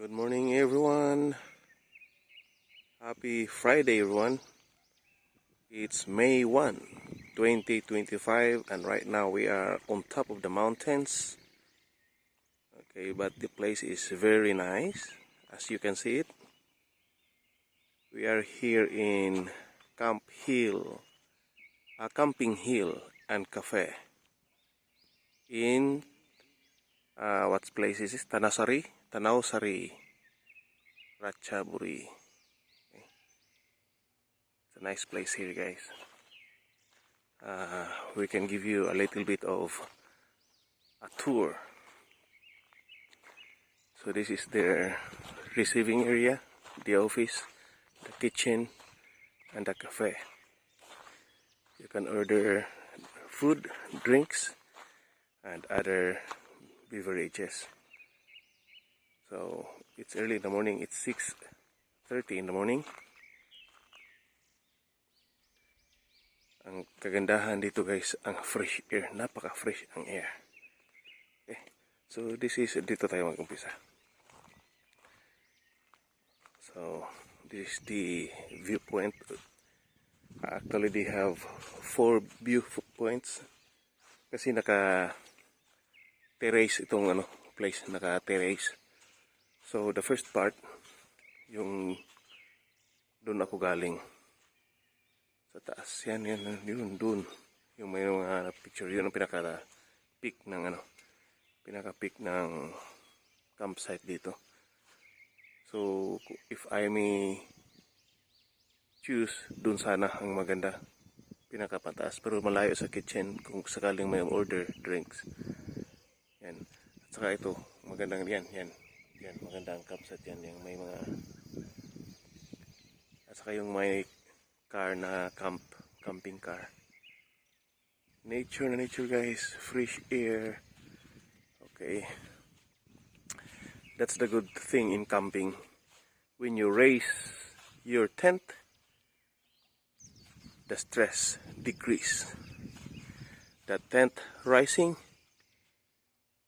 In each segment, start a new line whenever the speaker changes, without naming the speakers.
Good morning, everyone. Happy Friday, everyone. It's May 1, 2025, and right now we are on top of the mountains. Okay, but the place is very nice, as you can see it. We are here in Camping Hill and Cafe in what place is this? Tanausari, Ratchaburi. It's a nice place here, guys. We can give you a little bit of a tour. So this is their receiving area, the office, the kitchen, and the cafe. You can order food, drinks, and other beverages. So it's early in the morning. It's 6:30 in the morning. Ang kagandahan dito, guys, ang fresh air. Napaka-fresh ang air. Okay. So dito tayo mag-umpisa. So this is the viewpoint. Actually, they have 4 viewpoints kasi naka-terrace itong place, naka-terrace. So the first part, yung doon ako galing sa taas, yun doon, yung may mga picture, yun ang pinaka-peak ng campsite dito. So if I may choose, doon sana ang maganda, pinakapataas, pero malayo sa kitchen kung sakaling may order drinks. Yan. At saka ito, magandang yan, magandang campsite yan, yung may mga, at saka yung may car na camping car. Nature, guys, fresh air. Okay. That's the good thing in camping. When you raise your tent, the stress decrease. The tent rising,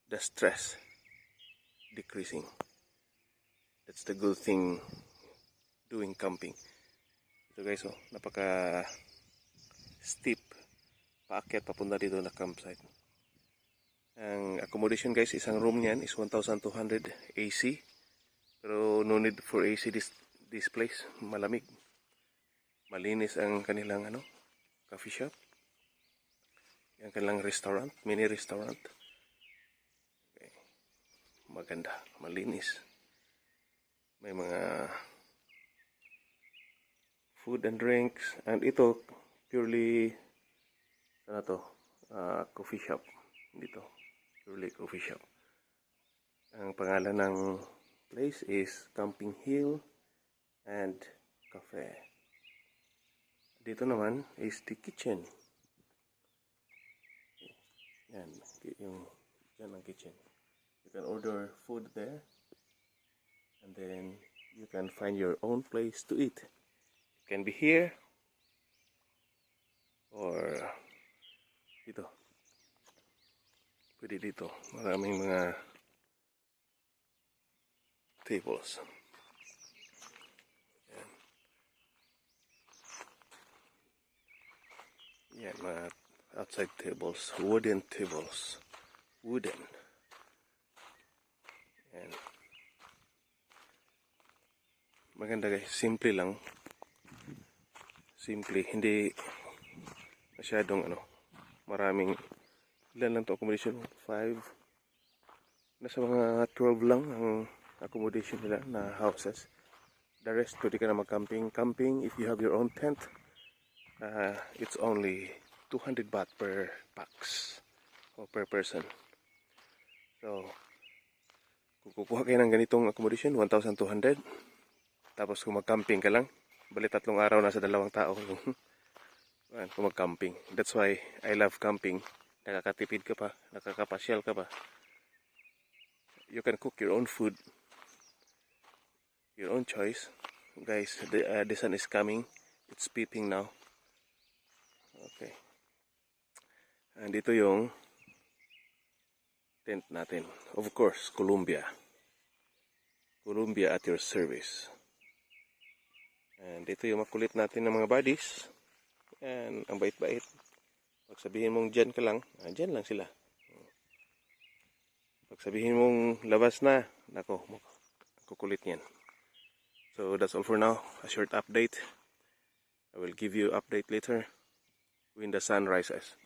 the stress decreasing. That's the good thing doing camping. Ito, guys, napaka steep paakyat papunta dito na campsite. Ang accommodation, guys, isang room niyan is 1,200 AC. Pero no need for AC this place. Malamig. Malinis ang kanilang coffee shop. Ang kanilang restaurant, mini restaurant. Okay. Maganda, malinis. May mga food and drinks, and ito purely coffee shop dito, purely coffee shop. Ang pangalan ng place is Camping Hill and Cafe. Dito naman is the kitchen. Yan ang kitchen. You can order food there, and then you can find your own place to eat. Can be here or dito. Pwede dito. Maraming mga tables. Yan, mga outside tables. Wooden tables. Wooden. Yan. Maganda, guys. Simple lang. Simple, hindi masyadong maraming, ilan lang to accommodation, 5, nasa mga 12 lang ang accommodation nila na houses. The rest, pwede ka na mag-camping. If you have your own tent, it's only 200 baht per pax or per person. So kung kukuha kayo ng ganitong accommodation, 1,200. Tapos kung mag-camping ka lang, bali 3 araw na sa 2 tao kung mag-camping. That's why I love camping. Nakakatipid ka pa, nakakapasyal ka pa. You can cook your own food, your own choice. Guys, the sun is coming. It's peeping now. Okay. And ito yung tent natin. Of course, Columbia. Columbia at your service. And ito yung makulit natin ng mga buddies. And ang bait-bait. Pag sabihin mong dyan ka lang, dyan lang sila. Pag sabihin mong labas na, nako, kukulit niyan. So that's all for now. A short update. I will give you update later when the sun rises.